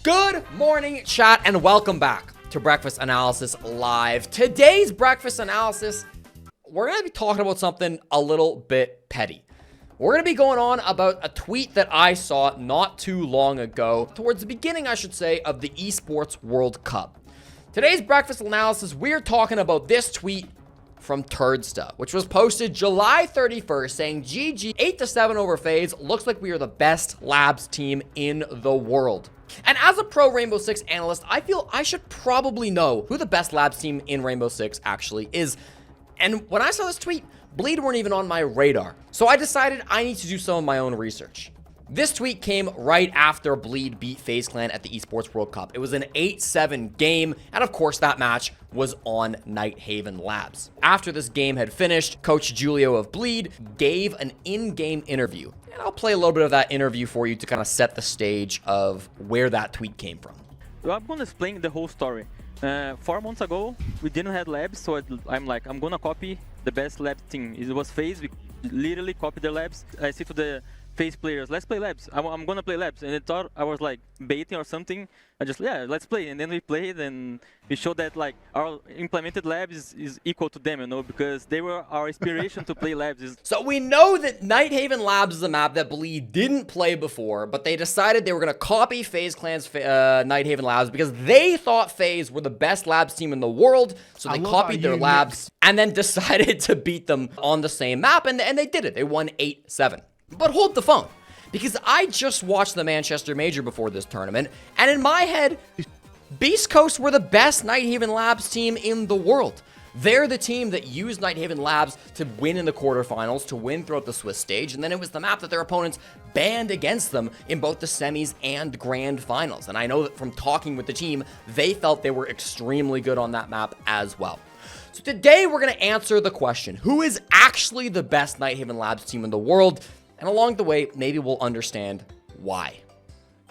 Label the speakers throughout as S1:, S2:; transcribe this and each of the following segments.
S1: Good morning, chat, and welcome back to Breakfast Analysis Live. Today's Breakfast Analysis, we're going to be talking about something a little bit petty. We're going to be going on about a tweet that I saw not too long ago, towards the beginning, I should say, of the Esports World Cup. Today's Breakfast Analysis, we're talking about this tweet from Turdsta, which was posted July 31st, saying, GG 8-7 over Faze. Looks like we are the best labs team in the world. And as a pro Rainbow Six analyst, I feel I should probably know who the best labs team in Rainbow Six actually is. And when I saw this tweet, Bleed weren't even on my radar. So I decided I need to do some of my own research. This tweet came right after Bleed beat FaZe Clan at the Esports World Cup. It was an 8-7 game, and of course that match was on Nighthaven Labs. After this game had finished, Coach Julio of Bleed gave an in-game interview. And I'll play a little bit of that interview for you to kind of set the stage of where that tweet came from.
S2: Well, I'm gonna explain the whole story. 4 months ago, we didn't have labs, so I'm gonna copy the best labs team. It was FaZe, we literally copied the labs. I say to the FaZe players, let's play labs. I'm gonna play labs, and they thought I was like baiting or something. I just, yeah, let's play, and then we played, and we showed that like our implemented labs is equal to them, you know, because they were our inspiration to play labs.
S1: So we know that Nighthaven Labs is a map that Bleed didn't play before, but they decided they were gonna copy FaZe Clan's Nighthaven Labs because they thought FaZe were the best labs team in the world, so they copied their labs and then decided to beat them on the same map, and they did it. They won 8-7. But hold the phone, because I just watched the Manchester Major before this tournament, and in my head, Beast Coast were the best Nighthaven Labs team in the world. They're the team that used Nighthaven Labs to win in the quarterfinals, to win throughout the Swiss stage, and then it was the map that their opponents banned against them in both the semis and grand finals. And I know that from talking with the team, they felt they were extremely good on that map as well. So today we're going to answer the question, who is actually the best Nighthaven Labs team in the world? And along the way, maybe we'll understand why.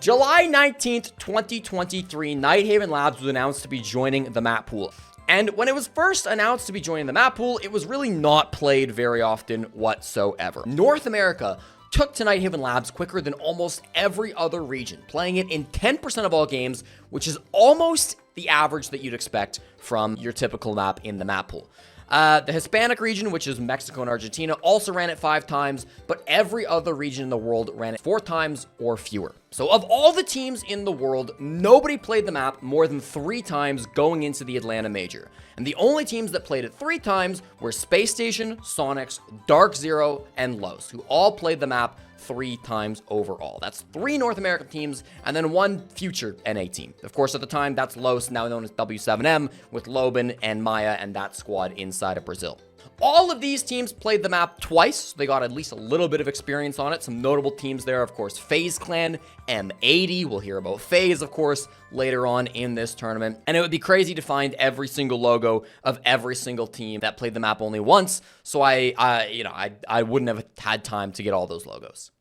S1: July 19th, 2023, Nighthaven Labs was announced to be joining the map pool. And when it was first announced to be joining the map pool, it was really not played very often whatsoever. North America took to Nighthaven Labs quicker than almost every other region, playing it in 10% of all games, which is almost the average that you'd expect from your typical map in the map pool. The Hispanic region, which is Mexico and Argentina, also ran it 5 times, but every other region in the world ran it 4 times or fewer. So of all the teams in the world, nobody played the map more than 3 times going into the Atlanta Major. And the only teams that played it 3 times were Space Station, Sonics, Dark Zero, and Los, who all played the map 3 times overall. That's 3 North American teams and then 1 future NA team. Of course, at the time, that's Los, now known as W7M, with Loban and Maya and that squad inside of Brazil. All of these teams played the map twice, so they got at least a little bit of experience on it. Some notable teams there, of course, FaZe Clan, M80. We'll hear about FaZe, of course, later on in this tournament. And it would be crazy to find every single logo of every single team that played the map only once, so I wouldn't have had time to get all those logos.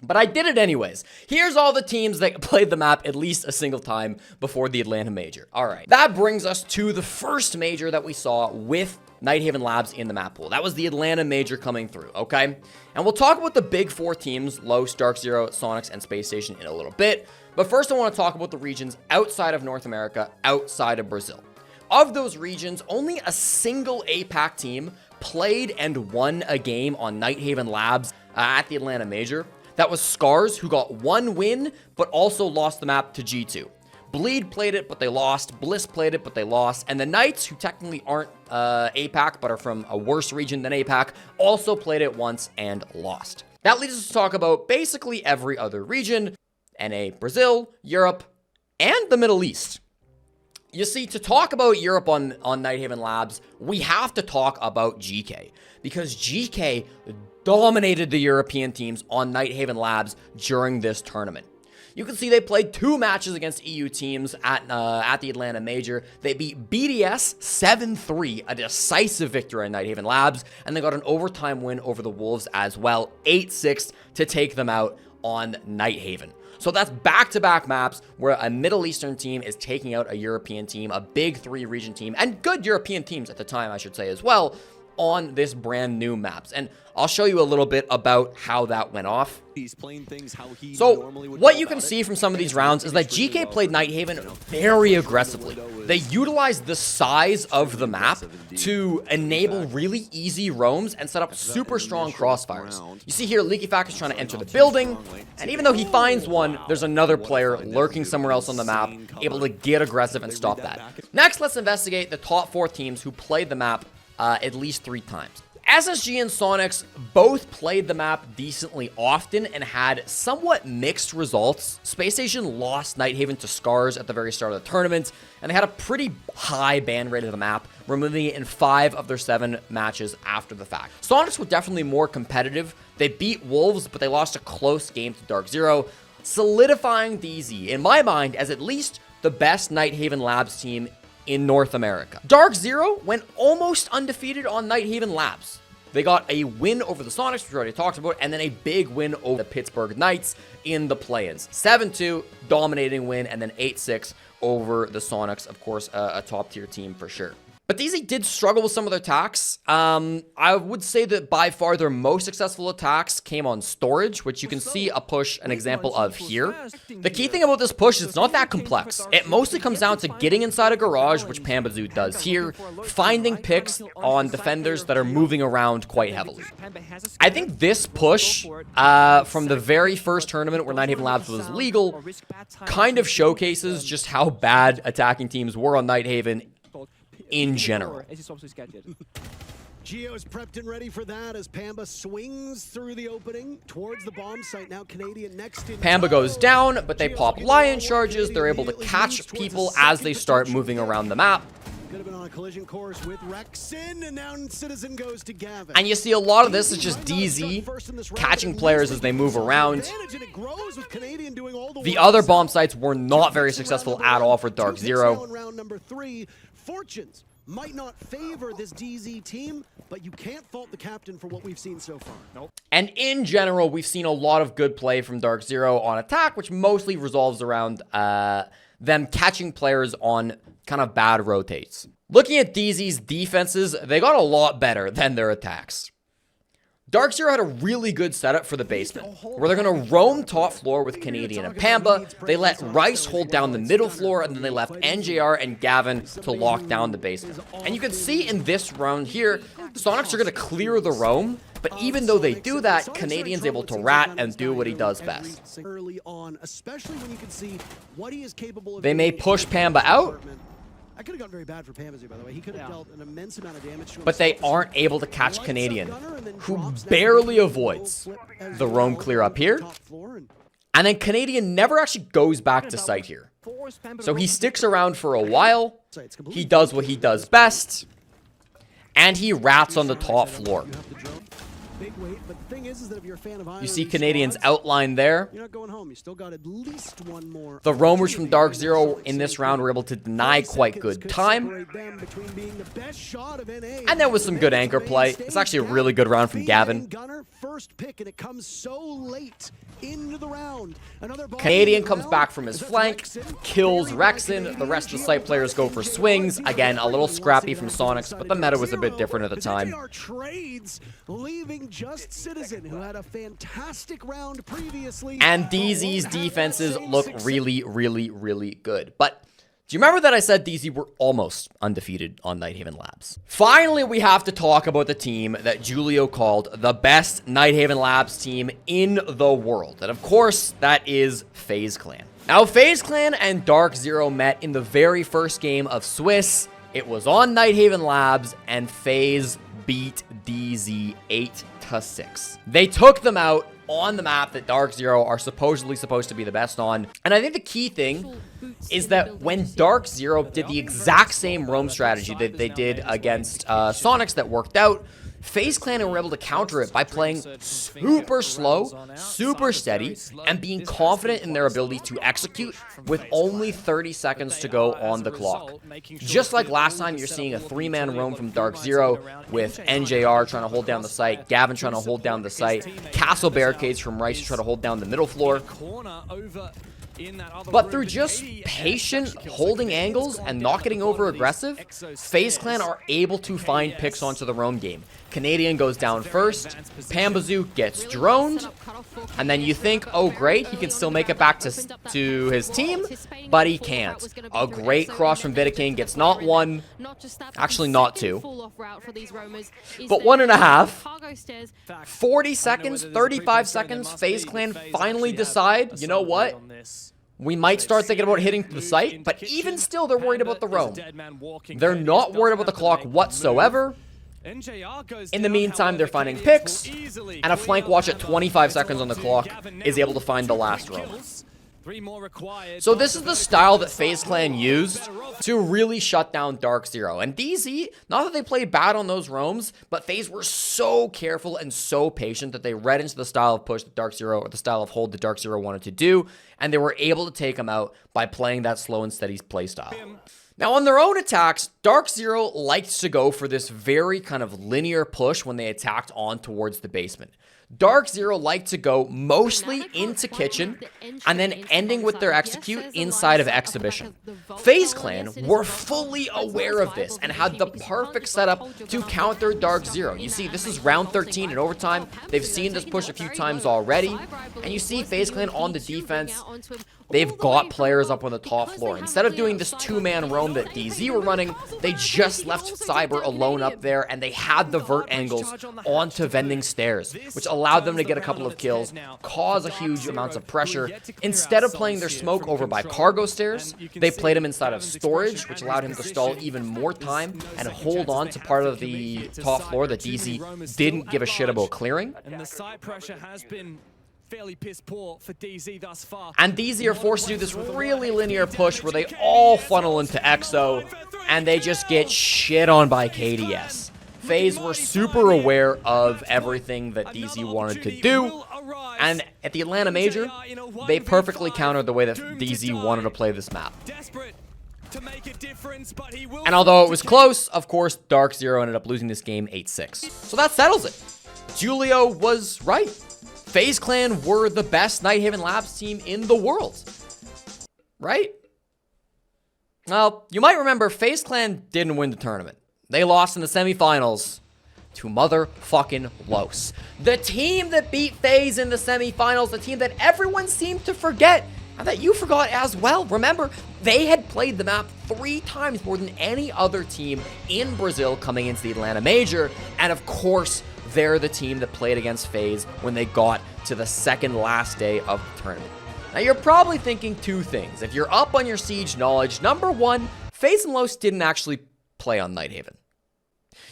S1: But I did it anyways. Here's all the teams that played the map at least a single time before the Atlanta Major. All right, that brings us to the first major that we saw with Nighthaven Labs in the map pool. That was the Atlanta Major coming through, okay? And we'll talk about the big 4 teams, Los, Dark Zero, Sonics, and Space Station in a little bit. But first I want to talk about the regions outside of North America, outside of Brazil. Of those regions, only a single APAC team played and won a game on Nighthaven Labs at the Atlanta Major. That was Scars, who got 1 win, but also lost the map to G2. Bleed played it, but they lost. Bliss played it, but they lost. And the Knights, who technically aren't APAC, but are from a worse region than APAC, also played it once and lost. That leads us to talk about basically every other region, NA Brazil, Europe, and the Middle East. You see, to talk about Europe on Nighthaven Labs, we have to talk about GK, because GK dominated the European teams on Nighthaven Labs during this tournament. You can see they played 2 matches against EU teams at the Atlanta Major. They beat BDS 7-3, a decisive victory on Nighthaven Labs, and they got an overtime win over the Wolves as well, 8-6 to take them out on Nighthaven. So that's back-to-back maps where a Middle Eastern team is taking out a European team, a big 3 region team, and good European teams at the time, I should say as well. on this brand new maps. And I'll show you a little bit about how that went off. So what you can see from some of these rounds is that GK played Nighthaven very aggressively. They utilized the size of the map to enable really easy roams and set up super strong crossfires. You see here, Leaky Fact is trying to enter the building, and even though he finds one, there's another player lurking somewhere else on the map, able to get aggressive and stop that. Next, let's investigate the top 4 teams who played the map at least 3 times. SSG and Sonics both played the map decently often and had somewhat mixed results. Space Station lost Nighthaven to Scars at the very start of the tournament, and they had a pretty high ban rate of the map, removing it in 5 of their 7 matches after the fact. Sonics were definitely more competitive. They beat Wolves, but they lost a close game to Dark Zero, solidifying DZ, in my mind, as at least the best Nighthaven Labs team in North America. Dark Zero went almost undefeated on Nighthaven Labs. They got a win over the Sonics, which we already talked about, and then a big win over the Pittsburgh Knights in the play-ins. 7-2, dominating win, and then 8-6 over the Sonics, of course, a top-tier team for sure. But DZ did struggle with some of their attacks. I would say that by far their most successful attacks came on storage, which you can see an example of here. The key thing about this push is it's not that complex. It mostly comes down to getting inside a garage, which Pambazoo does here, finding picks on defenders that are moving around quite heavily. I think this push from the very first tournament where Nighthaven Labs was legal kind of showcases just how bad attacking teams were on Nighthaven in general.
S3: Geo is prepped and ready for that as Pamba swings through the opening towards the bomb site. Now Canadian next in.
S1: Pamba goes down, but they pop lion charges. They're able to catch people as they start moving around the map.
S3: Could have been on a collision course with Rexin, and now Citizen goes to Gavin.
S1: And you see a lot of this is just DZ catching players as they move around. The other bomb sites were not very successful at all for Dark Zero.
S3: Round number 3, fortunes might not favor this DZ team, but you can't fault the captain for what we've seen so far. Nope.
S1: And in general, we've seen a lot of good play from Dark Zero on attack, which mostly resolves around them catching players on kind of bad rotates. Looking at DZ's defenses, they got a lot better than their attacks. Dark Zero had a really good setup for the basement, where they're going to roam top floor with Canadian and Pamba. They let Rice hold down the middle floor, and then they left NJR and Gavin to lock down the basement. And you can see in this round here, Sonics are going to clear the roam, but even though they do that, Canadian's able to rat and do what he does best. They may push Pamba out,
S3: That could have gotten very bad for Pambazoo, by the way. He could have dealt an immense amount of damage to him.
S1: but they aren't able to catch Canadian, who barely avoids the roam clear up here. And then Canadian never actually goes back to site here. So he sticks around for a while. He does what he does best. And he rats on the top floor. You see Canadian's outline there.
S3: You're not going home. You still got at least one more.
S1: The roamers from Dark Zero in this round were able to deny quite good time. And there was some good anchor play. It's actually a really good round from Gavin.
S3: First pick, and it comes so late into the round.
S1: Canadian comes back from his flank, kills Rexin. The rest of the site players go for swings. Again, a little scrappy from Sonics, but the meta was a bit different at the time.
S3: Leaving just Citizen, who had a fantastic round previously.
S1: And DZ's defenses look really, really, really good. But do you remember that I said DZ were almost undefeated on Nighthaven Labs? Finally, we have to talk about the team that Julio called the best Nighthaven Labs team in the world. And of course, that is Faze Clan. Now, Faze Clan and Dark Zero met in the very first game of Swiss. It was on Nighthaven Labs, and Faze beat DZ 8-6. They took them out on the map that Dark Zero are supposedly supposed to be the best on. And I think the key thing is that when Dark Zero did the exact same roam strategy that they did against Sonics that worked out, Faze Clan were able to counter it by playing super slow, super steady, and being confident in their ability to execute with only 30 seconds to go on the clock. Just like last time, you're seeing a 3-man roam from Dark Zero with NJR trying to hold down the site, Gavin trying to hold down the site, castle barricades from Rice to try to hold down the middle floor. But through just patient holding angles and not getting over aggressive, FaZe Clan are able to find picks onto the roam game. Canadian goes down first, Pambazoo gets droned, and then you think, oh great, he can still make it back to his team, but he can't. A great cross from Vidaking gets not one, actually not two, but 1.5. 40 seconds, 35 seconds, FaZe Clan finally decide, you know what? We might start thinking about hitting the site, but even still, they're worried about the roam. They're not worried about the clock whatsoever. In the meantime, they're finding picks, and a flank watch at 25 seconds on the clock is able to find the last roam. So this is the style that FaZe Clan used to really shut down Dark Zero. And DZ, not that they played bad on those roams, but FaZe were so careful and so patient that they read into the style of push that Dark Zero, or the style of hold that Dark Zero wanted to do, and they were able to take him out by playing that slow and steady play style. Now, on their own attacks, Dark Zero liked to go for this very kind of linear push when they attacked on towards the basement. Dark Zero liked to go mostly into kitchen and then ending with their execute inside of exhibition. FaZe Clan were fully aware of this and had the perfect setup to counter Dark Zero. You see, this is round 13 in overtime. They've seen this push a few times already, and you see FaZe Clan on the defense. They've got players up on the top floor. Instead of doing this two-man roam that DZ were running, they just left Cyber alone up there, and they had the vert angles onto vending stairs, which allowed them to get a couple of kills, cause a huge amounts of pressure. Instead of playing their smoke over by cargo stairs, they played him inside of storage, which allowed him to stall even more time and hold on to part of the top floor that DZ didn't give a shit about clearing.
S4: And the side pressure has been fairly piss poor for DZ thus far.
S1: And DZ are forced to do this really linear push where they all funnel into EXO, and they just get shit on by KDS. FaZe were super aware of everything that DZ wanted to do, and at the Atlanta Major, they perfectly countered the way that DZ wanted to play this map. And although it was close, of course, Dark Zero ended up losing this game 8-6. So that settles it. Julio was right. FaZe Clan were the best Nighthaven Labs team in the world. Right? Well, you might remember FaZe Clan didn't win the tournament. They lost in the semifinals to motherfucking Los. The team that beat FaZe in the semifinals, the team that everyone seemed to forget, and that you forgot as well. Remember, they had played the map 3 times more than any other team in Brazil coming into the Atlanta Major, and of course, they're the team that played against FaZe when they got to the second last day of the tournament. Now, you're probably thinking 2 things. If you're up on your Siege knowledge, number 1, FaZe and Los didn't actually play on Nighthaven.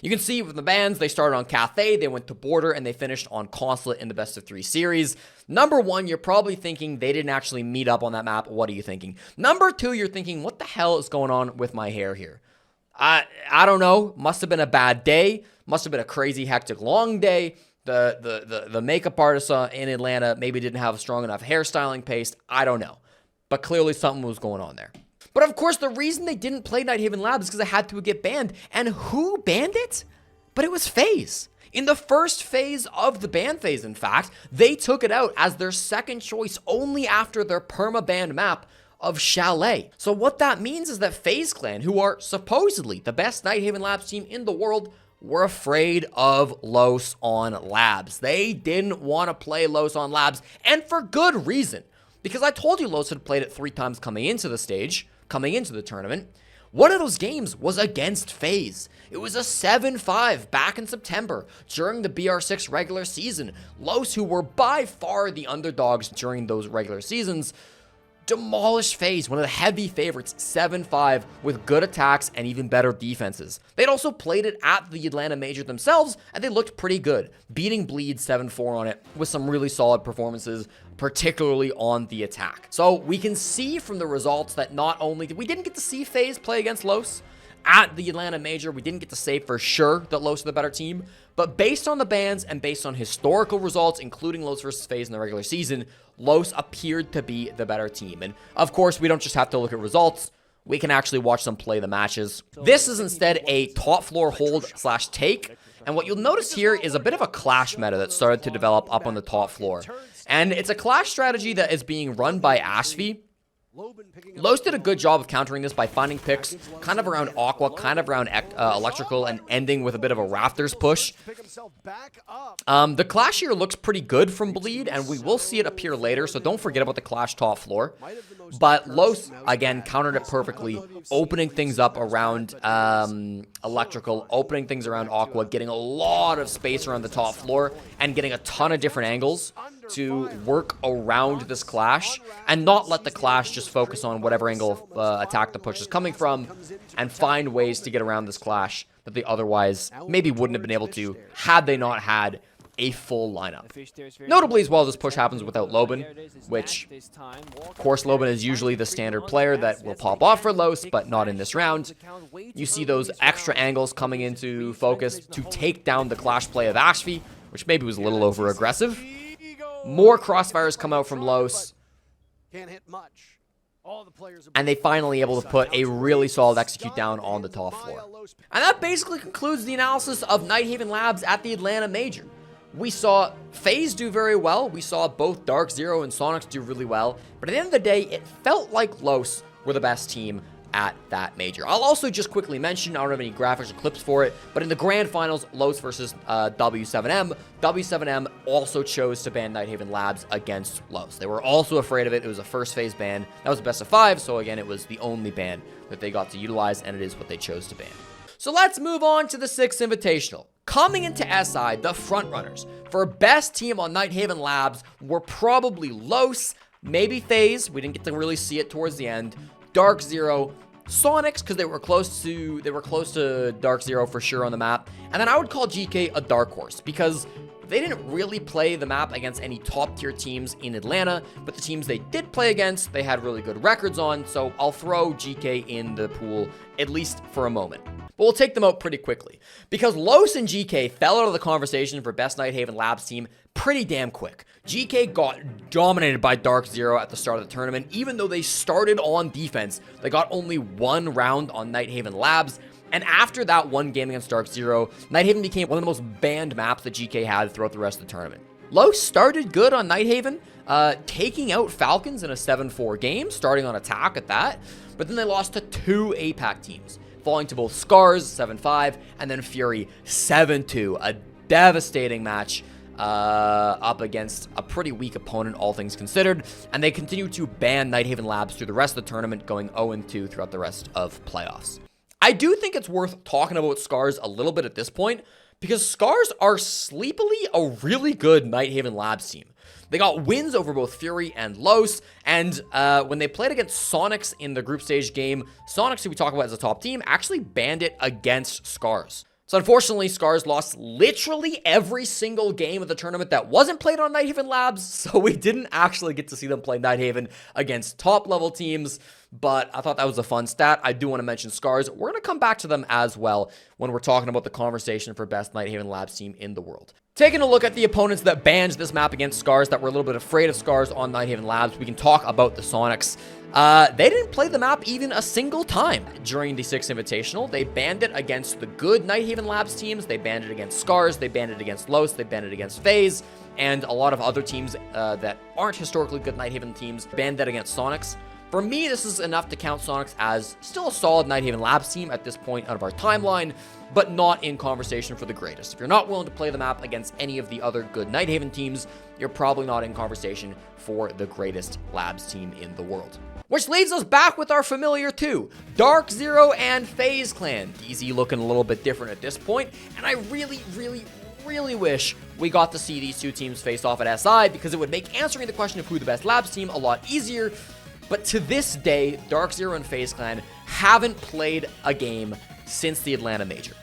S1: You can see with the bans, they started on Cathay, they went to Border, and they finished on Consulate in the best of 3 series. Number 1, you're probably thinking they didn't actually meet up on that map. What are you thinking? Number 2, you're thinking, what the hell is going on with my hair here? I don't know. Must have been a bad day. Must have been a crazy, hectic, long day. The makeup artist in Atlanta maybe didn't have a strong enough hairstyling pace. I don't know. But clearly something was going on there. But of course, the reason they didn't play Nighthaven Labs is because it had to get banned. And who banned it? But it was FaZe. In the first phase of the ban phase, in fact, they took it out as their second choice only after their perma-banned map of Chalet. So what that means is that FaZe Clan, who are supposedly the best Nighthaven Labs team in the world, were afraid of Los on Labs. They didn't want to play Los on Labs, and for good reason. Because I told you Los had played it 3 times coming into the stage, coming into the tournament. One of those games was against FaZe. It was a 7-5 back in September during the BR6 regular season. Los, who were by far the underdogs during those regular seasons, demolished FaZe, one of the heavy favorites, 7-5 with good attacks and even better defenses. They'd also played it at the Atlanta Major themselves, and they looked pretty good, beating Bleed 7-4 on it with some really solid performances, particularly on the attack. So we can see from the results that not only we didn't get to see FaZe play against Los at the Atlanta Major, we didn't get to say for sure that Los is the better team, but based on the bans and based on historical results, including Los versus FaZe in the regular season, Los appeared to be the better team. And of course, we don't just have to look at results. We can actually watch them play the matches. This is instead a top floor hold / take. And what you'll notice here is a bit of a clash meta that started to develop up on the top floor. And it's a clash strategy that is being run by Asvi. Los did a good job of countering this by finding picks kind of around Aqua, kind of around Electrical, and ending with a bit of a Rafters push. The Clash here looks pretty good from Bleed, and we will see it appear later, so don't forget about the Clash top floor. But Los, again, countered it perfectly, opening things up around Electrical, opening things around Aqua, getting a lot of space around the top floor, and getting a ton of different angles to work around this Clash, and not let the Clash just focus on whatever angle attack the push is coming from, and find ways to get around this Clash that they otherwise maybe wouldn't have been able to had they not had a full lineup. Notably as well, this push happens without Loban, which, of course, Loban is usually the standard player that will pop off for Los, but not in this round. You see those extra angles coming into focus to take down the Clash play of Ashvi, which maybe was a little over-aggressive. More crossfires come out from Los, and they finally able to put a really solid execute down on the top floor. And that basically concludes the analysis of Nighthaven Labs at the Atlanta Major. We saw Faze do very well, we saw both Dark Zero and Sonics do really well, but at the end of the day, it felt like Los were the best team at that major. I'll also just quickly mention, I don't have any graphics or clips for it, but in the grand finals, Los versus W7M, W7M also chose to ban Nighthaven Labs against Los. They were also afraid of it. It was a first phase ban. That was a best of 5, so again, it was the only ban that they got to utilize, and it is what they chose to ban. So let's move on to the 6th Invitational. Coming into SI, the frontrunners for best team on Nighthaven Labs were probably Los, maybe Faze, we didn't get to really see it towards the end, Dark Zero, Sonics, because they were close to Dark Zero for sure on the map, and then I would call GK a dark horse, because they didn't really play the map against any top tier teams in Atlanta, but the teams they did play against, they had really good records on, so I'll throw GK in the pool, at least for a moment. But we'll take them out pretty quickly, because Los and GK fell out of the conversation for best Nighthaven Labs team pretty damn quick. GK got dominated by Dark Zero at the start of the tournament, even though they started on defense. They got only one round on Nighthaven Labs, and after that one game against Dark Zero, Nighthaven became one of the most banned maps that GK had throughout the rest of the tournament. Los started good on Nighthaven, taking out Falcons in a 7-4 game, starting on attack at that, but then they lost to 2 APAC teams, falling to both Scars 7-5 and then Fury 7-2, a devastating match up against a pretty weak opponent, all things considered, and they continue to ban Nighthaven Labs through the rest of the tournament, going 0-2 throughout the rest of playoffs. I do think it's worth talking about Scars a little bit at this point, because Scars are sleepily a really good Nighthaven Labs team. They got wins over both Fury and Los, and when they played against Sonics in the group stage game, Sonics, who we talk about as a top team, actually banned it against Scars. So unfortunately, Scars lost literally every single game of the tournament that wasn't played on Nighthaven Labs, so we didn't actually get to see them play Nighthaven against top-level teams, but I thought that was a fun stat. I do want to mention Scars. We're going to come back to them as well when we're talking about the conversation for best Nighthaven Labs team in the world. Taking a look at the opponents that banned this map against Scars, that were a little bit afraid of Scars on Nighthaven Labs, we can talk about the Sonics. They didn't play the map even a single time during the 6th Invitational. They banned it against the good Nighthaven Labs teams, they banned it against Scars, they banned it against Los, they banned it against Faze, and a lot of other teams that aren't historically good Nighthaven teams banned that against Sonics. For me, this is enough to count Sonics as still a solid Nighthaven Labs team at this point out of our timeline, but not in conversation for the greatest. If you're not willing to play the map against any of the other good Nighthaven teams, you're probably not in conversation for the greatest Labs team in the world. Which leaves us back with our familiar two, Dark Zero and Faze Clan. DZ looking a little bit different at this point, and I really wish we got to see these two teams face off at SI, because it would make answering the question of who the best Labs team a lot easier. But to this day, Dark Zero and Faze Clan haven't played a game since the Atlanta Major.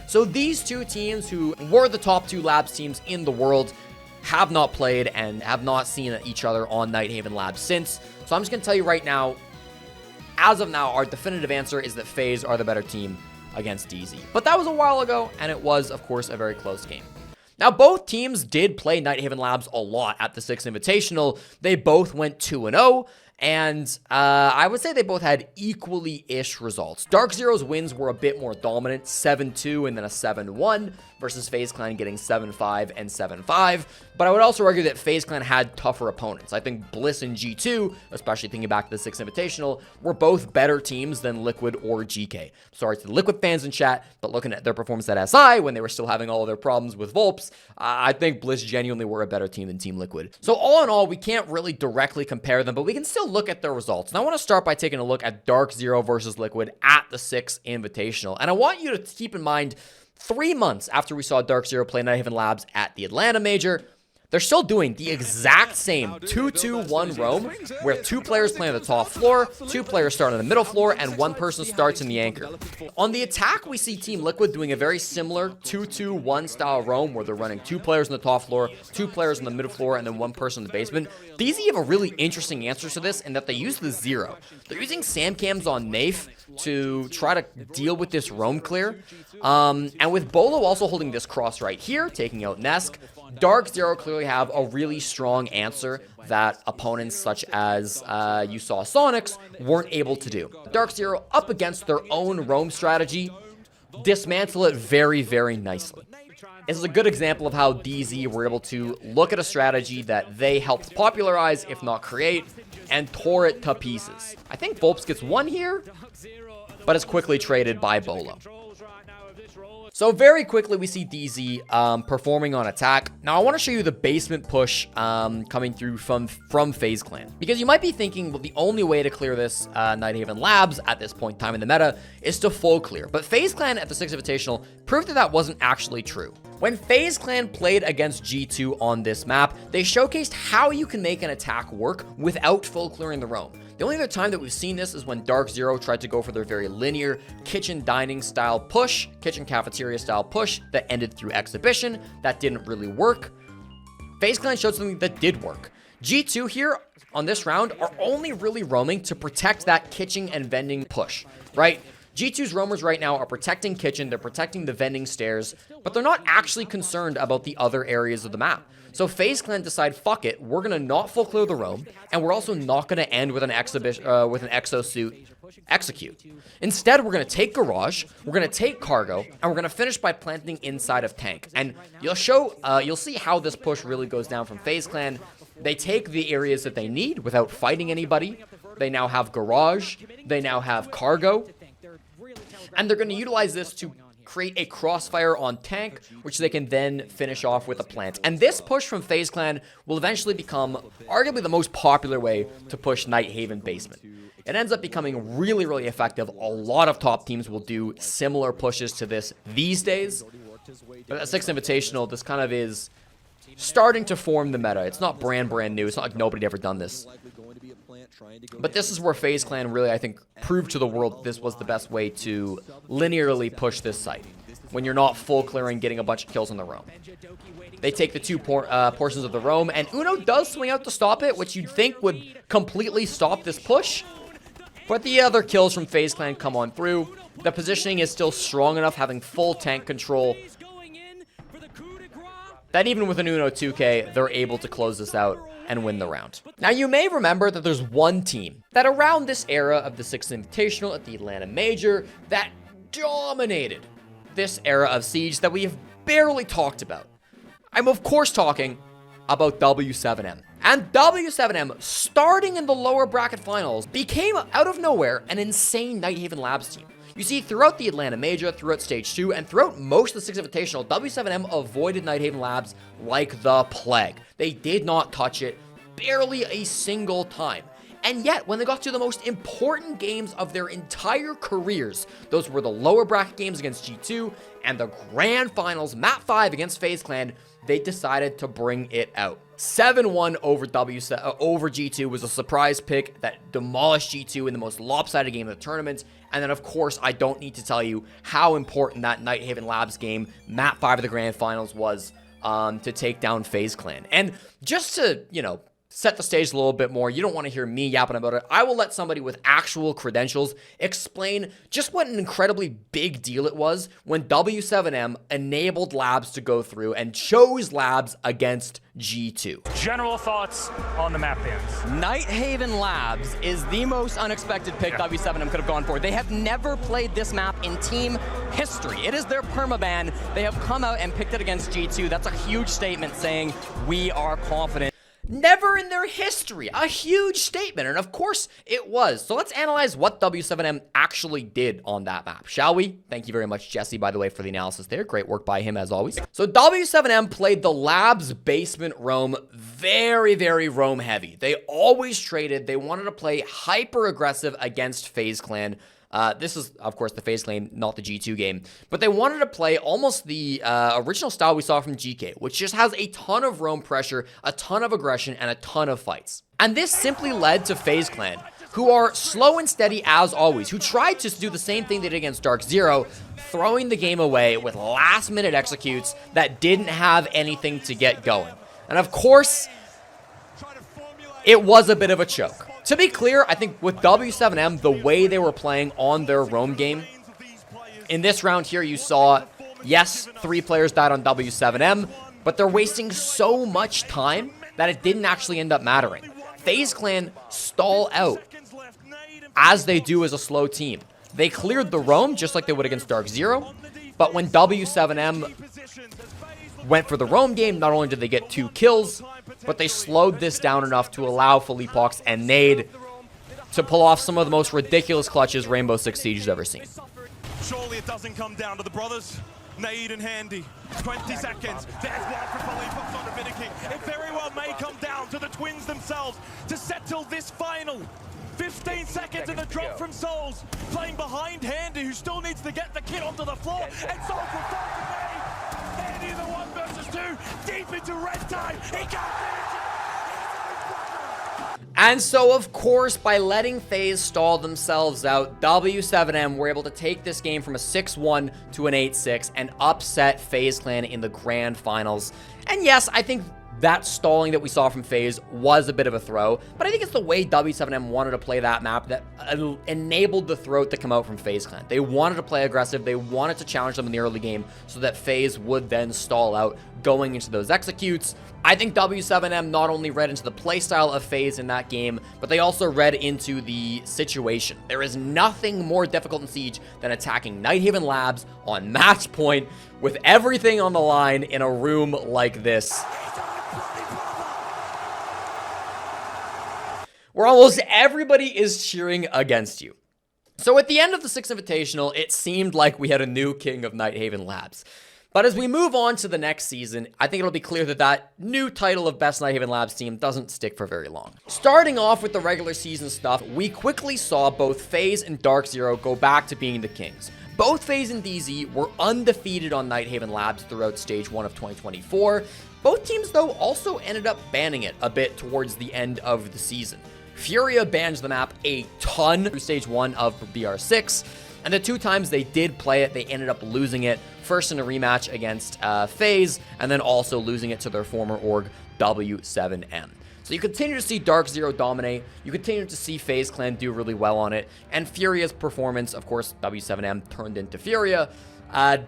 S1: So these two teams, who were the top 2 Labs teams in the world, have not played and have not seen each other on Nighthaven Labs since. So I'm just going to tell you right now, as of now, our definitive answer is that Faze are the better team against DZ. But that was a while ago, and it was, of course, a very close game. Now, both teams did play Nighthaven Labs a lot at the 6th Invitational. They both went 2-0, And I would say they both had equally-ish results. Dark Zero's wins were a bit more dominant, 7-2 and then a 7-1, versus FaZe Clan getting 7-5 and 7-5. But I would also argue that FaZe Clan had tougher opponents. I think Bliss and G2, especially thinking back to the 6 Invitational, were both better teams than Liquid or GK. Sorry to the Liquid fans in chat, but looking at their performance at SI when they were still having all of their problems with Volps, I think Bliss genuinely were a better team than Team Liquid. So all in all, we can't really directly compare them, but we can still look at their results. And I want to start by taking a look at Dark Zero versus Liquid at the 6 Invitational. And I want you to keep in mind, 3 months after we saw Dark Zero play Nighthaven Labs at the Atlanta Major, they're still doing the exact same 2-2-1 roam, where 2 players play on the top floor, 2 players start on the middle floor, and 1 person starts in the anchor. On the attack, we see Team Liquid doing a very similar 2-2-1 style roam, where they're running 2 players on the top floor, 2 players on the middle floor, and then 1 person in the basement. DZ have a really interesting answer to this in that they use the zero. They're using Samcams on Nafe to try to deal with this roam clear. And with Bolo also holding this cross right here, taking out Nesk, Dark Zero clearly have a really strong answer that opponents such as you saw Sonics weren't able to do. Dark Zero, up against their own roam strategy, dismantle it very, very nicely. This is a good example of how DZ were able to look at a strategy that they helped popularize, if not create, and tore it to pieces. I think Volps gets 1 here, but is quickly traded by Bolo. So very quickly, we see DZ performing on attack. Now, I want to show you the basement push coming through from FaZe Clan. Because you might be thinking, well, the only way to clear this Nighthaven Labs at this point in time in the meta is to full clear. But FaZe Clan at the 6 Invitational proved that that wasn't actually true. When FaZe Clan played against G2 on this map, they showcased how you can make an attack work without full clearing the roam. The only other time that we've seen this is when Dark Zero tried to go for their very linear kitchen dining style push, kitchen cafeteria style push that ended through exhibition. That didn't really work. FaZe Clan showed something that did work. G2 here on this round are only really roaming to protect that kitchen and vending push, right? G2's roamers right now are protecting kitchen, they're protecting the vending stairs, but they're not actually concerned about the other areas of the map. So FaZe Clan decide, fuck it, we're gonna not full clear the roam, and we're also not gonna end with an exosuit execute. Instead, we're gonna take garage, we're gonna take cargo, and we're gonna finish by planting inside of tank. And you'll see how this push really goes down from FaZe Clan. They take the areas that they need without fighting anybody. They now have garage, they now have cargo, and they're going to utilize this to create a crossfire on tank, which they can then finish off with a plant. And this push from FaZe Clan will eventually become arguably the most popular way to push Nighthaven basement. It ends up becoming really, really effective. A lot of top teams will do similar pushes to this these days. But at 6 Invitational, this kind of is starting to form the meta. It's not brand new. It's not like nobody had ever done this. But this is where FaZe Clan really, I think, proved to the world this was the best way to linearly push this site. When you're not full clearing, getting a bunch of kills on the roam. They take the 2 portions of the roam, and Uno does swing out to stop it, which you'd think would completely stop this push. But the other kills from FaZe Clan come on through. The positioning is still strong enough, having full tank control, that even with an Uno 2K, they're able to close this out and win the round. Now, you may remember that there's one team that around this era of the 6th Invitational at the Atlanta Major that dominated this era of Siege that we have barely talked about. I'm, of course, talking about W7M. And W7M, starting in the lower bracket finals, became, out of nowhere, an insane Nighthaven Labs team. You see, throughout the Atlanta Major, throughout Stage 2, and throughout most of the 6th Invitational, W7M avoided Nighthaven Labs like the plague. They did not touch it barely a single time. And yet, when they got to the most important games of their entire careers, those were the lower bracket games against G2 and the grand finals, Map 5 against FaZe Clan, they decided to bring it out. 7-1 over G2 was a surprise pick that demolished G2 in the most lopsided game of the tournament. And then, of course, I don't need to tell you how important that Nighthaven Labs game, Map 5 of the grand finals, was to take down FaZe Clan. And just to, set the stage a little bit more. You don't want to hear me yapping about it. I will let somebody with actual credentials explain just what an incredibly big deal it was when W7M enabled Labs to go through and chose Labs against G2.
S5: General thoughts on the map bans.
S6: Nighthaven Labs is the most unexpected pick W7M could have gone for. They have never played this map in team history. It is their permaban. They have come out and picked it against G2. That's a huge statement saying we are confident.
S1: Never in their history. A huge statement, and of course it was. So let's analyze what W7M actually did on that map, shall we? Thank you very much, Jesse, by the way, for the analysis there. Great work by him, as always. So W7M played the Labs basement roam very, very roam heavy. They always traded. They wanted to play hyper-aggressive against FaZe Clan. This is, of course, the FaZe Clan, not the G2 game. But they wanted to play almost the original style we saw from GK, which just has a ton of roam pressure, a ton of aggression, and a ton of fights. And this simply led to FaZe Clan, who are slow and steady as always, who tried to do the same thing they did against Dark Zero, throwing the game away with last-minute executes that didn't have anything to get going. And of course, it was a bit of a choke. To be clear, I think with W7M, the way they were playing on their roam game, in this round here, you saw, yes, 3 players died on W7M, but they're wasting so much time that it didn't actually end up mattering. FaZe Clan stall out, as they do as a slow team. They cleared the roam, just like they would against Dark Zero, but when W7M went for the roam game, not only did they get 2 kills, but they slowed this down enough to allow Philippox and Nade to pull off some of the most ridiculous clutches Rainbow Six Siege has ever seen.
S7: Surely it doesn't come down to the brothers, Nade and Handy. 20 seconds, there's one for Philippox on Divinity. It very well may come down to the twins themselves to settle this final. 15 seconds and a drop from Souls, playing behind Handy, who still needs to get the kid onto the floor, and Souls will fall to Nade. Handy the 1 versus 2, deep into red time, he can't finish it!
S1: And so, of course, by letting FaZe stall themselves out, W7M were able to take this game from a 6-1 to an 8-6 and upset FaZe Clan in the grand finals. And yes, I think that stalling that we saw from FaZe was a bit of a throw, but I think it's the way W7M wanted to play that map that enabled the throat to come out from FaZe Clan. They wanted to play aggressive, they wanted to challenge them in the early game so that FaZe would then stall out going into those executes. I think W7M not only read into the playstyle of FaZe in that game, but they also read into the situation. There is nothing more difficult in Siege than attacking Nighthaven Labs on match point with everything on the line in a room like this, where almost everybody is cheering against you. So at the end of the 6th Invitational, it seemed like we had a new king of Nighthaven Labs. But as we move on to the next season, I think it'll be clear that that new title of Best Nighthaven Labs team doesn't stick for very long. Starting off with the regular season stuff, we quickly saw both FaZe and Dark Zero go back to being the kings. Both FaZe and DZ were undefeated on Nighthaven Labs throughout Stage 1 of 2024. Both teams, though, also ended up banning it a bit towards the end of the season. Furia banned the map a ton through Stage 1 of BR6, and the 2 times they did play it, they ended up losing it, first in a rematch against FaZe, and then also losing it to their former org, W7M. So you continue to see Dark Zero dominate, you continue to see FaZe Clan do really well on it, and Furia's performance, of course, W7M turned into Furia,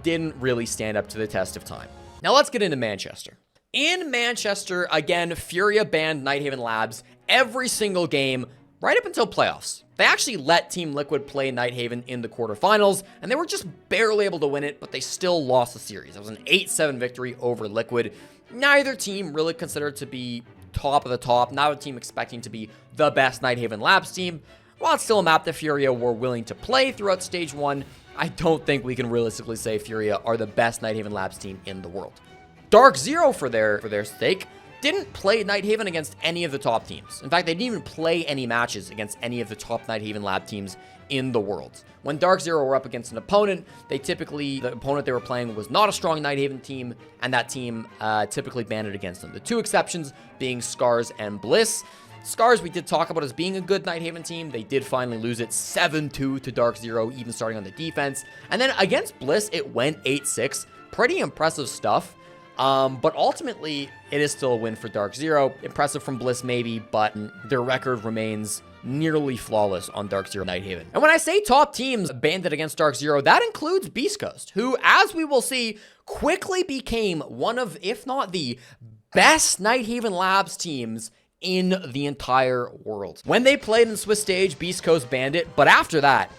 S1: didn't really stand up to the test of time. Now let's get into Manchester. In Manchester, again, Furia banned Nighthaven Labs every single game right up until playoffs. They actually let Team Liquid play Nighthaven in the quarterfinals, and they were just barely able to win it, but they still lost the series. It was an 8-7 victory over Liquid. Neither team really considered to be top of the top, not a team expecting to be the best Nighthaven Labs team. While it's still a map that Furia were willing to play throughout Stage 1, I don't think we can realistically say Furia are the best Nighthaven Labs team in the world. Dark Zero, for their sake, didn't play Nighthaven against any of the top teams. In fact, they didn't even play any matches against any of the top Nighthaven Lab teams in the world. When Dark Zero were up against an opponent, the opponent they were playing was not a strong Nighthaven team, and that team typically banded against them. The 2 exceptions being Scars and Bliss. Scars we did talk about as being a good Nighthaven team. They did finally lose it 7-2 to Dark Zero, even starting on the defense. And then against Bliss, it went 8-6. Pretty impressive stuff. But ultimately, it is still a win for Dark Zero. Impressive from Bliss maybe, but their record remains nearly flawless on Dark Zero Nighthaven. And when I say top teams banded against Dark Zero, that includes Beast Coast, who, as we will see, quickly became one of, if not the best Nighthaven Labs teams in the entire world. When they played in Swiss stage, Beast Coast banned it, but after that,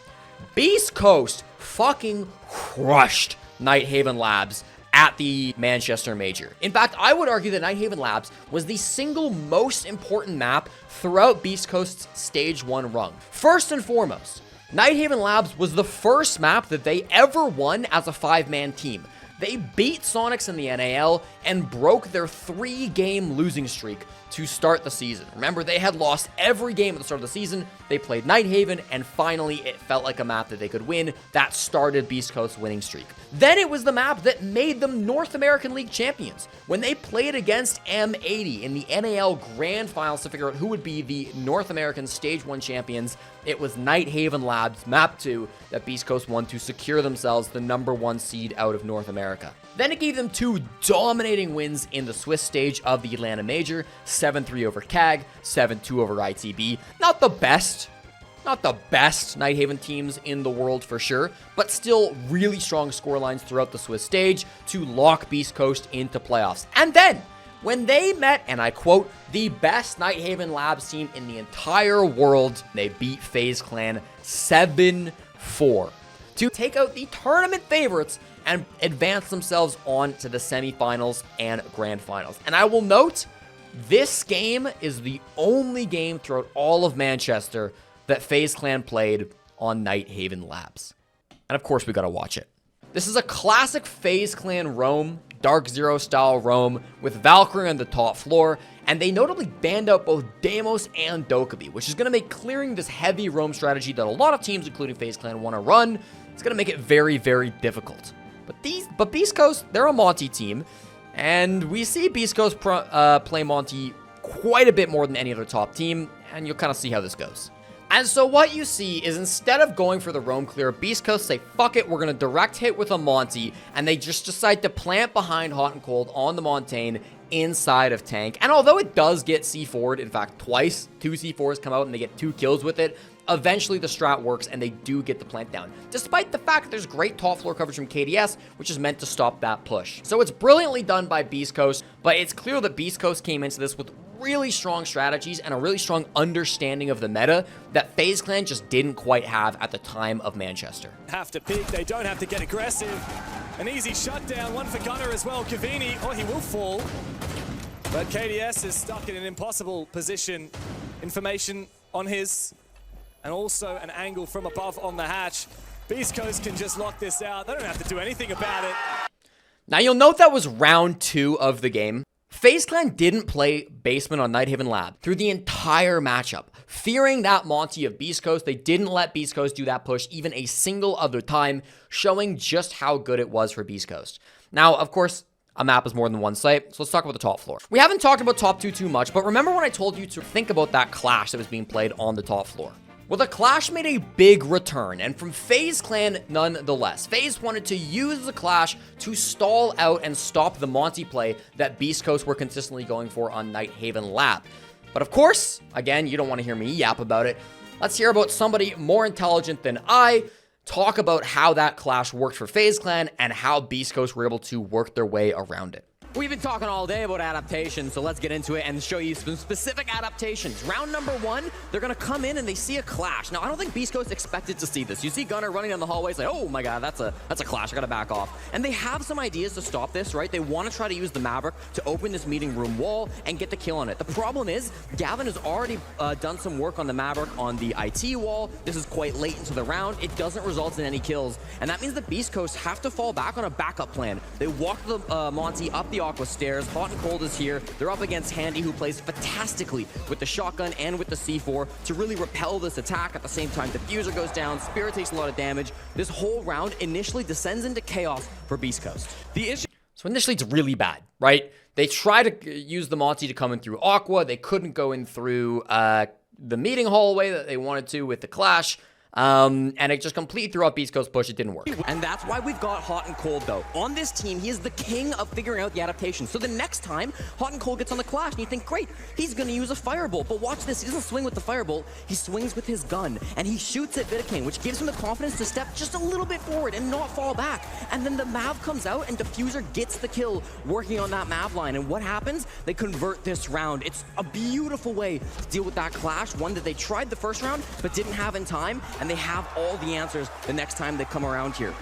S1: Beast Coast fucking crushed Nighthaven Labs at the Manchester Major. In fact, I would argue that Nighthaven Labs was the single most important map throughout Beast Coast's Stage 1 run. First and foremost, Nighthaven Labs was the first map that they ever won as a 5-man team. They beat Sonics in the NAL and broke their 3-game losing streak to start the season. Remember, they had lost every game at the start of the season. They played Nighthaven, and finally it felt like a map that they could win. That started Beast Coast's winning streak. Then it was the map that made them North American League champions. When they played against M80 in the NAL Grand Finals to figure out who would be the North American Stage 1 champions, it was Nighthaven Labs Map 2 that Beast Coast won to secure themselves the #1 seed out of North America. Then it gave them 2 dominating wins in the Swiss stage of the Atlanta Major, 7-3 over CAG, 7-2 over ITB. Not the best Nighthaven teams in the world for sure, but still really strong scorelines throughout the Swiss stage to lock Beast Coast into playoffs. And then, when they met, and I quote, the best Nighthaven Labs team in the entire world, they beat Faze Clan 7-4 to take out the tournament favorites and advance themselves on to the semifinals and grand finals. And I will note, this game is the only game throughout all of Manchester that Faze Clan played on Nighthaven Labs. And of course, we gotta watch it. This is a classic Faze Clan roam, Dark Zero style roam, with Valkyrie on the top floor, and they notably banned out both Deimos and Dokkaebi, which is gonna make clearing this heavy roam strategy that a lot of teams, including Faze Clan, wanna run. It's gonna make it very, very difficult. But Beast Coast, they're a Monty team, and we see Beast Coast play Monty quite a bit more than any other top team, and you'll kind of see how this goes. And so what you see is, instead of going for the roam clear, Beast Coast say, fuck it, we're going to direct hit with a Monty, and they just decide to plant behind Hot and Cold on the Montaigne inside of Tank. And although it does get C4'd, in fact, twice, 2 C4s come out and they get 2 kills with it, eventually the strat works and they do get the plant down, despite the fact that there's great top floor coverage from KDS, which is meant to stop that push. So it's brilliantly done by Beast Coast, but it's clear that Beast Coast came into this with really strong strategies and a really strong understanding of the meta that Faze Clan just didn't quite have at the time of Manchester.
S4: Have to pick, they don't have to get aggressive. An easy shutdown, one for Gunner as well. Cavini, oh, he will fall. But KDS is stuck in an impossible position. Information on his, and also an angle from above on the hatch. Beast Coast can just lock this out. They don't have to do anything about it.
S1: Now you'll note that was round 2 of the game. Faze Clan didn't play basement on Nighthaven Lab through the entire matchup. Fearing that Monty of Beast Coast, they didn't let Beast Coast do that push even a single other time, showing just how good it was for Beast Coast. Now, of course, a map is more than one site, so let's talk about the top floor. We haven't talked about top 2 too much, but remember when I told you to think about that clash that was being played on the top floor? Well, the clash made a big return, and from Faze Clan nonetheless. Faze wanted to use the clash to stall out and stop the Monty play that Beast Coast were consistently going for on Nighthaven Lab. But of course, again, you don't want to hear me yap about it. Let's hear about somebody more intelligent than I talk about how that clash worked for Faze Clan and how Beast Coast were able to work their way around it.
S6: We've been talking all day about adaptations, so let's get into it and show you some specific adaptations. Round number 1, they're gonna come in and they see a clash. Now, I don't think Beast Coast expected to see this. You see Gunner running down the hallway, it's like, oh my god, that's a clash, I gotta back off. And they have some ideas to stop this, right? They wanna try to use the Maverick to open this meeting room wall and get the kill on it. The problem is, Gavin has already done some work on the Maverick on the IT wall. This is quite late into the round. It doesn't result in any kills, and that means the Beast Coast have to fall back on a backup plan. They walk the Monty up the Aqua stairs. Hot and Cold is here. They're up against Handy, who plays fantastically with the shotgun and with the C4 to really repel this attack. At the same time, Diffuser goes down. Spirit takes a lot of damage. This whole round initially descends into chaos for Beast Coast.
S1: So initially it's really bad, right? They try to use the Monty to come in through Aqua. They couldn't go in through the meeting hallway that they wanted to with the clash. And it just completely threw off Beast Coast push. It didn't work.
S6: And that's why we've got Hot and Cold, though. On this team, he is the king of figuring out the adaptation. So the next time Hot and Cold gets on the Clash, and you think, great, he's going to use a Firebolt. But watch this. He doesn't swing with the Firebolt. He swings with his gun, and he shoots at Vidaking, which gives him the confidence to step just a little bit forward and not fall back. And then the Mav comes out, and Diffuser gets the kill working on that Mav line. And what happens? They convert this round. It's a beautiful way to deal with that Clash, one that they tried the first round, but didn't have in time, and they have all the answers the next time they come around here.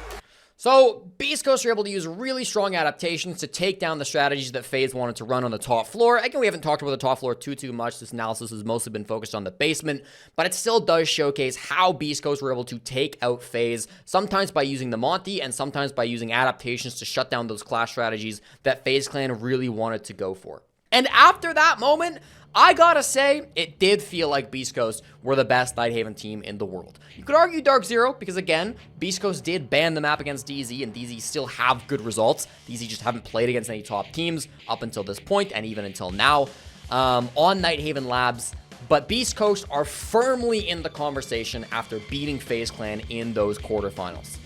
S1: So, Beast Coast are able to use really strong adaptations to take down the strategies that FaZe wanted to run on the top floor. Again, we haven't talked about the top floor too much. This analysis has mostly been focused on the basement, but it still does showcase how Beast Coast were able to take out FaZe, sometimes by using the Monty and sometimes by using adaptations to shut down those Clash strategies that FaZe Clan really wanted to go for. And after that moment, I gotta say, it did feel like Beast Coast were the best Nighthaven team in the world. You could argue Dark Zero, because again, Beast Coast did ban the map against DZ, and DZ still have good results. DZ just haven't played against any top teams up until this point, and even until now, on Nighthaven Labs. But Beast Coast are firmly in the conversation after beating FaZe Clan in those quarterfinals.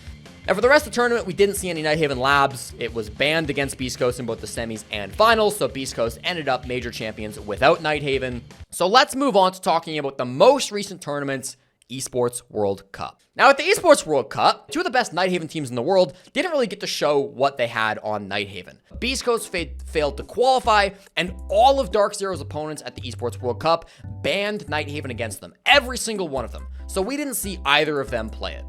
S1: Now, for the rest of the tournament, we didn't see any Nighthaven Labs. It was banned against Beast Coast in both the semis and finals, so Beast Coast ended up major champions without Nighthaven. So let's move on to talking about the most recent tournaments, Esports World Cup. Now, at the Esports World Cup, two of the best Nighthaven teams in the world didn't really get to show what they had on Nighthaven. Beast Coast failed to qualify, and all of Dark Zero's opponents at the Esports World Cup banned Nighthaven against them, every single one of them. So we didn't see either of them play it.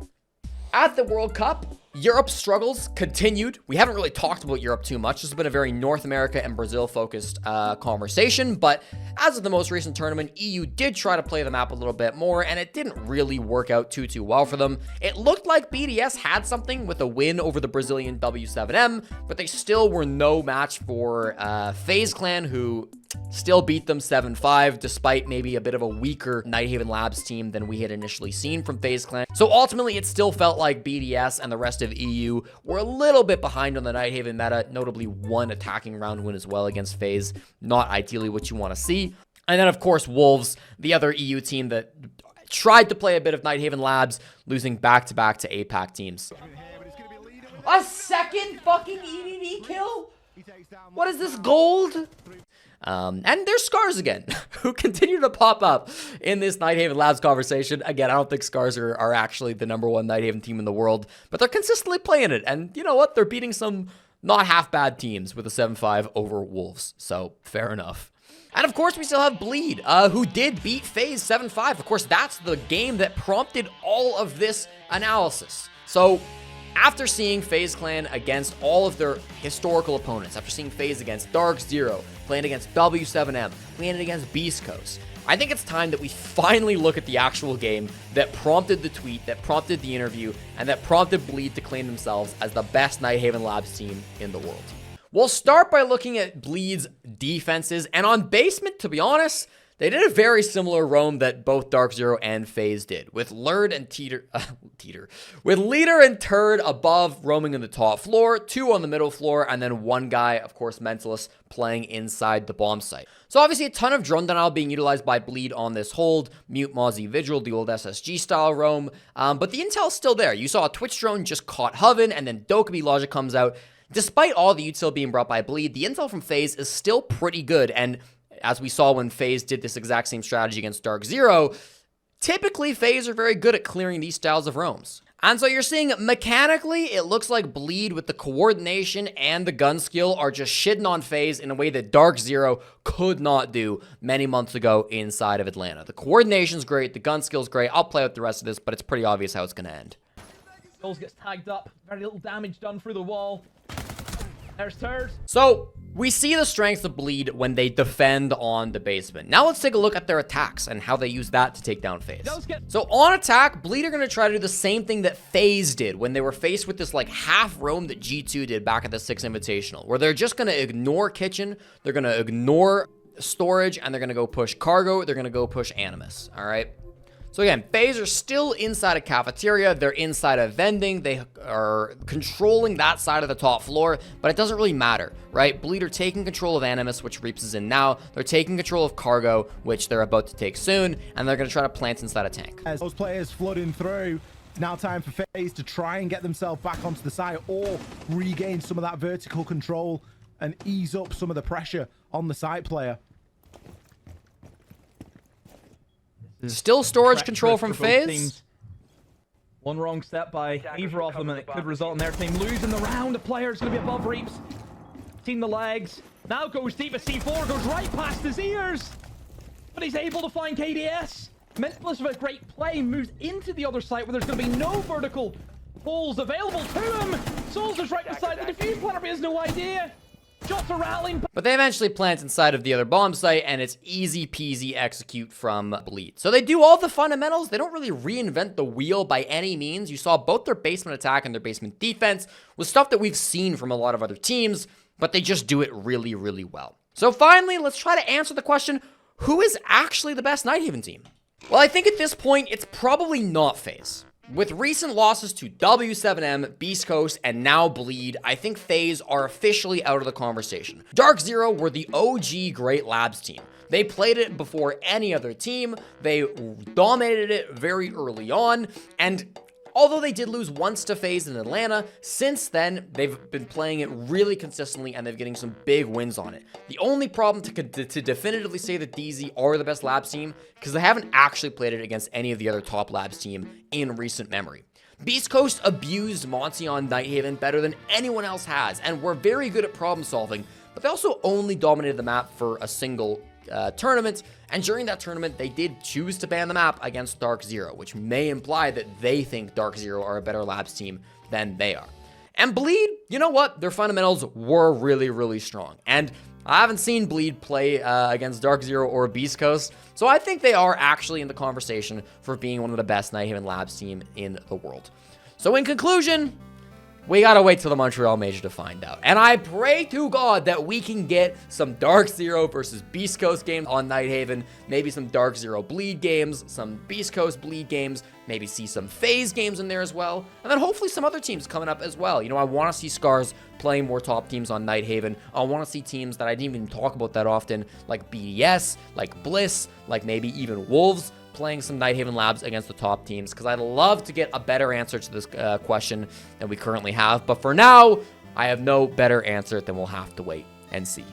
S1: At the World Cup, Europe's struggles continued. We haven't really talked about Europe too much. This has been a very North America and Brazil focused conversation, but as of the most recent tournament, EU did try to play the map a little bit more, and it didn't really work out too well for them. It looked like BDS had something with a win over the Brazilian W7M, but they still were no match for FaZe Clan, who still beat them 7-5, despite maybe a bit of a weaker Nighthaven Labs team than we had initially seen from FaZe Clan. So ultimately, it still felt like BDS and the rest of EU were a little bit behind on the Nighthaven meta, notably one attacking round win as well against FaZe. Not ideally what you want to see. And then, of course, Wolves, the other EU team that tried to play a bit of Nighthaven Labs, losing back-to-back to APAC teams. A second fucking EDD kill? What is this, gold? And there's Scars again, who continue to pop up in this Nighthaven Labs conversation. Again, I don't think Scars are actually the #1 Nighthaven team in the world, but they're consistently playing it. And you know what? They're beating some not half bad teams with a 7-5 over Wolves. So fair enough. And of course, we still have Bleed, who did beat FaZe 7-5. Of course, that's the game that prompted all of this analysis. So after seeing FaZe Clan against all of their historical opponents, after seeing FaZe against Dark Zero, playing against W7M, playing against Beast Coast, I think it's time that we finally look at the actual game that prompted the tweet, that prompted the interview, and that prompted Bleed to claim themselves as the best Nighthaven Labs team in the world. We'll start by looking at Bleed's defenses, and on basement, to be honest, they did a very similar roam that both Dark Zero and FaZe did, with Lurd and with Leader and Turd above roaming in the top floor, 2 on the middle floor, and then 1 guy, of course, Mentalist, playing inside the bomb site. So obviously a ton of drone denial being utilized by Bleed on this hold, Mute, Mozzie, Vigil, the old SSG style roam, but the intel's still there. You saw a Twitch drone just caught Hoven, and then Dokkaebi Logic comes out. Despite all the util being brought by Bleed, the intel from FaZe is still pretty good, and as we saw when FaZe did this exact same strategy against Dark Zero, typically FaZe are very good at clearing these styles of roams. And so you're seeing mechanically, it looks like Bleed with the coordination and the gun skill are just shitting on FaZe in a way that Dark Zero could not do many months ago inside of Atlanta. The coordination's great, the gun skill's great. I'll play out the rest of this, but it's pretty obvious how it's going to end.
S8: Skulls gets tagged up, very little damage done through the wall. There's Turd.
S1: So we see the strengths of Bleed when they defend on the basement. Now let's take a look at their attacks and how they use that to take down FaZe. So on attack, Bleed are going to try to do the same thing that FaZe did when they were faced with this like half roam that G2 did back at the 6 Invitational, where they're just going to ignore Kitchen, they're going to ignore storage, and they're going to go push Cargo, they're going to go push Animus, all right? So again, Faze are still inside a cafeteria. They're inside a vending. They are controlling that side of the top floor, but it doesn't really matter, right? Bleed are taking control of Animus, which Reaps is in now. They're taking control of Cargo, which they're about to take soon, and they're going to try to plant inside a tank.
S9: As those players flooding through, it's now time for Faze to try and get themselves back onto the site or regain some of that vertical control and ease up some of the pressure on the site player.
S1: Still storage
S8: Treacherous
S1: control from
S8: for both
S1: Faze.
S8: teams. One wrong step by either of them, and it could result in their team losing the round. The player is going to be above Reaps. Seen the legs. Now goes deep at C4, goes right past his ears. But he's able to find KDS. Mentalist with a great play moves into the other site where there's going to be no vertical holes available to him. Souls is right beside the defuse planner, but he has no idea. Shots are rallying.
S1: But they eventually plant inside of the other bomb site, and it's easy peasy execute from Bleed. So they do all the fundamentals. They don't really reinvent the wheel by any means. You saw both their basement attack and their basement defense was stuff that we've seen from a lot of other teams, but they just do it really, really well. So finally, let's try to answer the question, who is actually the best Nighthaven team? Well, I think at this point, it's probably not Faze. With recent losses to W7M, Beast Coast, and now Bleed, I think Faze are officially out of the conversation. Dark Zero were the OG Great Labs team. They played it before any other team, they dominated it very early on, and although they did lose once to Faze in Atlanta, since then, they've been playing it really consistently and they're getting some big wins on it. The only problem to definitively say that DZ are the best Labs team, because they haven't actually played it against any of the other top Labs team in recent memory. Beast Coast abused Monty on Nighthaven better than anyone else has, and were very good at problem solving, but they also only dominated the map for a single tournament, and during that tournament they did choose to ban the map against Dark Zero, which may imply that they think Dark Zero are a better Labs team than they are. And Bleed, you know what? Their fundamentals were really, really strong, and I haven't seen Bleed play against Dark Zero or Beast Coast, so I think they are actually in the conversation for being one of the best Nighthaven Labs team in the world. So in conclusion, we gotta wait till the Montreal Major to find out. And I pray to God that we can get some Dark Zero versus Beast Coast games on Nighthaven, maybe some Dark Zero Bleed games, some Beast Coast Bleed games, maybe see some Faze games in there as well, and then hopefully some other teams coming up as well. You know, I want to see Scars playing more top teams on Nighthaven. I want to see teams that I didn't even talk about that often, like BDS, like Bliss, like maybe even Wolves, playing some Nighthaven Labs against the top teams, because I'd love to get a better answer to this question than we currently have. But for now, I have no better answer than we'll have to wait and see.